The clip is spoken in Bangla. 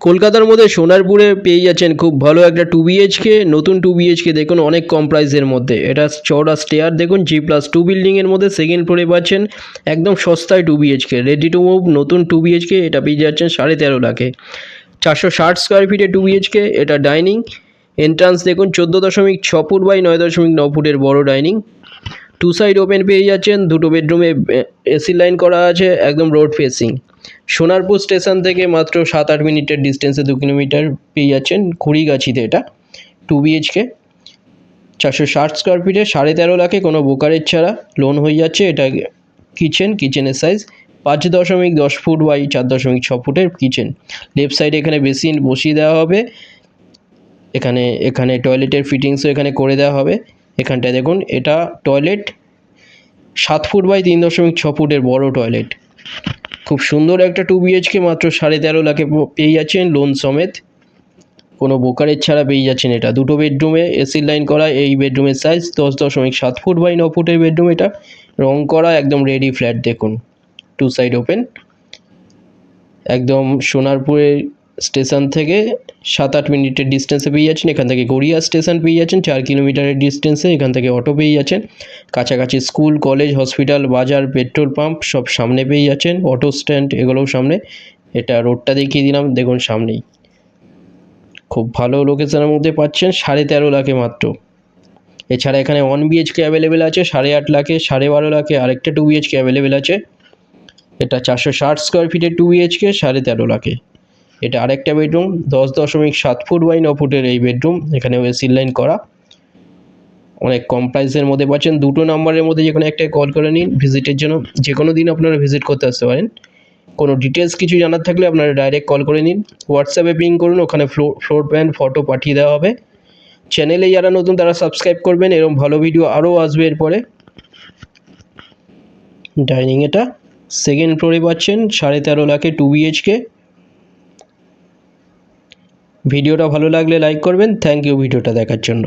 কলকাতার মধ্যে সোনারপুরে পেয়ে যাচ্ছেন খুব ভালো একটা 2 BHK, নতুন 2 BHK দেখুন অনেক কম প্রাইসের মধ্যে। এটা চওড়া স্টেয়ার দেখুন, G+2 বিল্ডিংয়ের মধ্যে সেকেন্ড ফ্লোরে পাচ্ছেন একদম সস্তায় 2 BHK, রেডি টু মুভ নতুন 2 BHK। এটা পেয়ে যাচ্ছেন 13.5 লাখে, 460 স্কোয়ার ফিটে 2 BHK। এটা ডাইনিং, এন্ট্রান্স দেখুন 14.6 ফুট বাই 9.9 ফুটের বড় ডাইনিং। 2 সাইড ওপেন পেয়ে যাচ্ছেন, দুটো বেডরুমে এসি লাইন করা আছে, একদম রোড ফেসিং। সোনারপুর স্টেশন থেকে মাত্র 7-8 মিনিটের ডিস্টেন্সে 2 কিলোমিটার পেয়ে যাচ্ছেন খুড়িগাছিতে। এটা 2 BHK, 460 স্কোয়ার ফিটে 13.5 লাখে কোনো ব্রোকারেজ ছাড়া লোন হয়ে যাচ্ছে। এটা কিচেনের সাইজ 5.10 ফুট বাই 4.6 ফুটের কিচেন। লেফট সাইডে এখানে বেসিন বসিয়ে দেওয়া হবে, এখানে টয়লেটের ফিটিংসও এখানে করে দেওয়া হবে। এখানটায় দেখুন, এটা টয়লেট 7 ফুট বাই 3.6 ফুটের বড় টয়লেট। খুব সুন্দর একটা 2 BHK মাত্র 13.5 লাখে পেয়ে যাচ্ছেন লোন সমেত, কোনো ব্রোকারেজ ছাড়া পেয়ে যাচ্ছেন। এটা দুটো বেডরুমে এসি লাইন করা, এই বেডরুমের সাইজ 10.7 ফুট বাই 9 ফুটের বেডরুম। এটা রং করা, একদম রেডি ফ্ল্যাট দেখুন, 2 সাইড ওপেন। একদম সোনারপুরের স্টেশন থেকে 7-8 মিনিটের ডিস্টেন্সে পেয়ে যাচ্ছেন। এখান থেকে গড়িয়া স্টেশন পেয়ে যাচ্ছেন 4 কিলোমিটারের ডিস্টেন্সে। এখান থেকে অটো পেয়ে যাচ্ছেন, কাছাকাছি স্কুল, কলেজ, হসপিটাল, বাজার, পেট্রোল পাম্প সব সামনে পেয়ে যাচ্ছেন, অটো স্ট্যান্ড এগুলোও সামনে। এটা রোডটা দেখিয়ে দিলাম, দেখুন সামনেই। খুব ভালো লোকেশনের মধ্যে পাচ্ছেন 13.5 লাখে মাত্র। এছাড়া এখানে 1 BHK অ্যাভেলেবেল আছে 8.5 লাখে, 12.5 লাখে আরেকটা 2 BHK অ্যাভেলেবেল আছে। এটা 460 স্কোয়ার ফিটের 2 BHK 13.5 লাখে। এটা আরেকটা বেডরুম, 10.7 ফুট বাই 9 ফুটের এই বেডরুম। এখানে এসি লাইন করা, অনেক কম প্রাইসের মধ্যে পাচ্ছেন। দুটো নাম্বারের মধ্যে যে কোনো একটাই কল করে নিন ভিজিটের জন্য। যে কোনো দিন আপনারা ভিজিট করতে আসতে পারেন। কোনো ডিটেলস কিছু জানার থাকলে আপনারা ডাইরেক্ট কল করে নিন, হোয়াটসঅ্যাপে পিং করুন, ওখানে ফ্লোর প্ল্যান ফটো পাঠিয়ে দেওয়া হবে। চ্যানেলে যারা নতুন তারা সাবস্ক্রাইব করবেন, এরকম ভালো ভিডিও আরও আসবে এরপরে। ডাইনিং এটা সেকেন্ড ফ্লোরে পাচ্ছেন 13.5 লাখে 2 BHK। ভিডিওটা ভালো লাগলে লাইক করবেন। থ্যাংক ইউ ভিডিওটা দেখার জন্য।